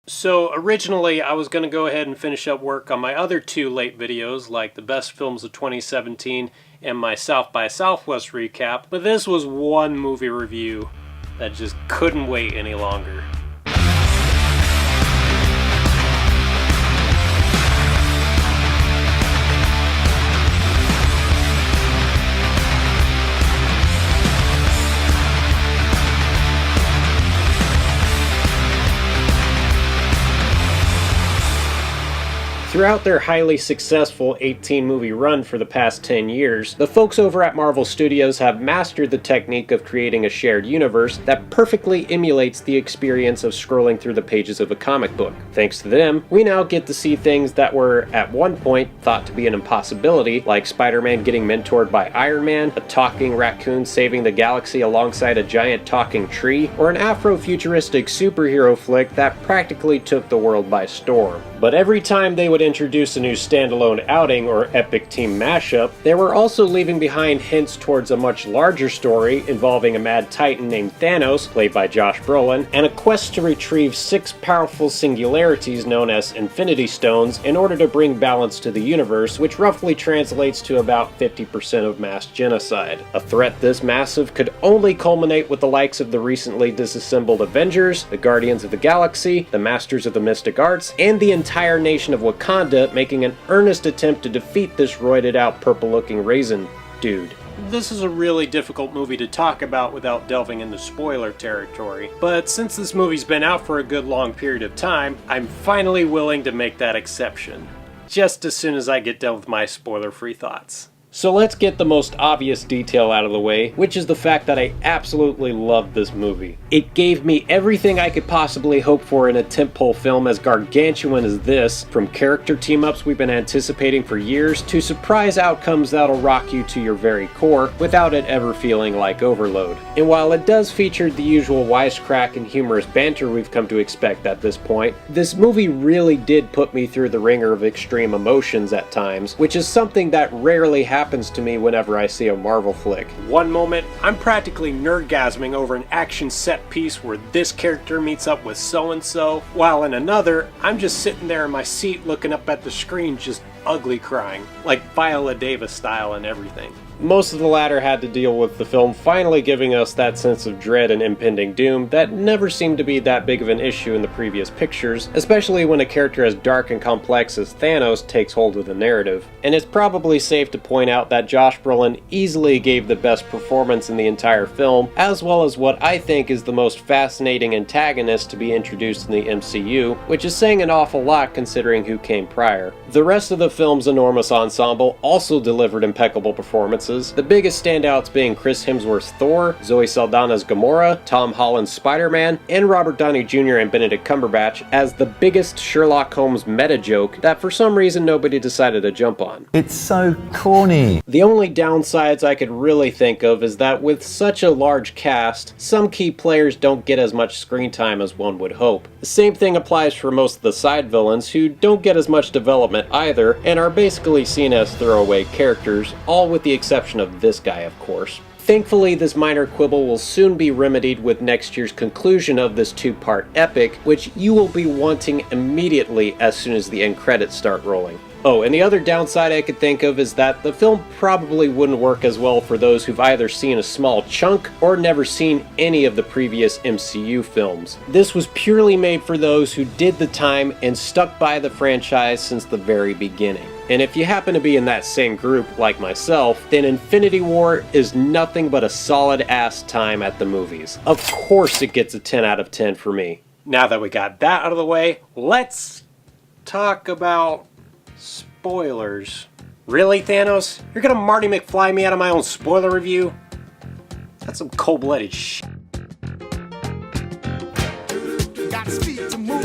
So originally I was going to go ahead and finish up work on my other two late videos, like the best films of 2017 and my South by Southwest recap, but this was one movie review that just couldn't wait any longer. Throughout their highly successful 18-movie run for the past 10 years, the folks over at Marvel Studios have mastered the technique of creating a shared universe that perfectly emulates the experience of scrolling through the pages of a comic book. Thanks to them, we now get to see things that were, at one point, thought to be an impossibility, like Spider-Man getting mentored by Iron Man, a talking raccoon saving the galaxy alongside a giant talking tree, or an Afro-futuristic superhero flick that practically took the world by storm. But every time they would introduce a new standalone outing or epic team mashup, they were also leaving behind hints towards a much larger story involving a mad titan named Thanos, played by Josh Brolin, and a quest to retrieve 6 powerful singularities known as Infinity Stones in order to bring balance to the universe, which roughly translates to about 50% of mass genocide. A threat this massive could only culminate with the likes of the recently disassembled Avengers, the Guardians of the Galaxy, the Masters of the Mystic Arts, and the entire nation of Wakanda making an earnest attempt to defeat this roided out purple-looking raisin dude. This is a really difficult movie to talk about without delving into spoiler territory, but since this movie's been out for a good long period of time, I'm finally willing to make that exception. Just as soon as I get done with my spoiler-free thoughts. So let's get the most obvious detail out of the way, which is the fact that I absolutely loved this movie. It gave me everything I could possibly hope for in a tentpole film as gargantuan as this, from character team-ups we've been anticipating for years to surprise outcomes that'll rock you to your very core without it ever feeling like overload. And while it does feature the usual wisecrack and humorous banter we've come to expect at this point, this movie really did put me through the ringer of extreme emotions at times, which is something that rarely happens to me whenever I see a Marvel flick. One moment, I'm practically nerdgasming over an action set piece where this character meets up with so-and-so, while in another, I'm just sitting there in my seat looking up at the screen just ugly crying, like Viola Davis style and everything. Most of the latter had to deal with the film finally giving us that sense of dread and impending doom that never seemed to be that big of an issue in the previous pictures, especially when a character as dark and complex as Thanos takes hold of the narrative. And it's probably safe to point out that Josh Brolin easily gave the best performance in the entire film, as well as what I think is the most fascinating antagonist to be introduced in the MCU, which is saying an awful lot considering who came prior. The rest of the film's enormous ensemble also delivered impeccable performances, the biggest standouts being Chris Hemsworth's Thor, Zoe Saldana's Gamora, Tom Holland's Spider-Man, and Robert Downey Jr. and Benedict Cumberbatch as the biggest Sherlock Holmes meta joke that for some reason nobody decided to jump on. It's so corny. The only downsides I could really think of is that with such a large cast, some key players don't get as much screen time as one would hope. The same thing applies for most of the side villains, who don't get as much development either, and are basically seen as throwaway characters, all with the exception of this guy, of course. Thankfully, this minor quibble will soon be remedied with next year's conclusion of this 2-part epic, which you will be wanting immediately as soon as the end credits start rolling. Oh, and the other downside I could think of is that the film probably wouldn't work as well for those who've either seen a small chunk or never seen any of the previous MCU films. This was purely made for those who did the time and stuck by the franchise since the very beginning. And if you happen to be in that same group, like myself, then Infinity War is nothing but a solid-ass time at the movies. Of course it gets a 10 out of 10 for me. Now that we got that out of the way, let's talk about spoilers. Really, Thanos? You're gonna Marty McFly me out of my own spoiler review? That's some cold-blooded shit. Got speed to move.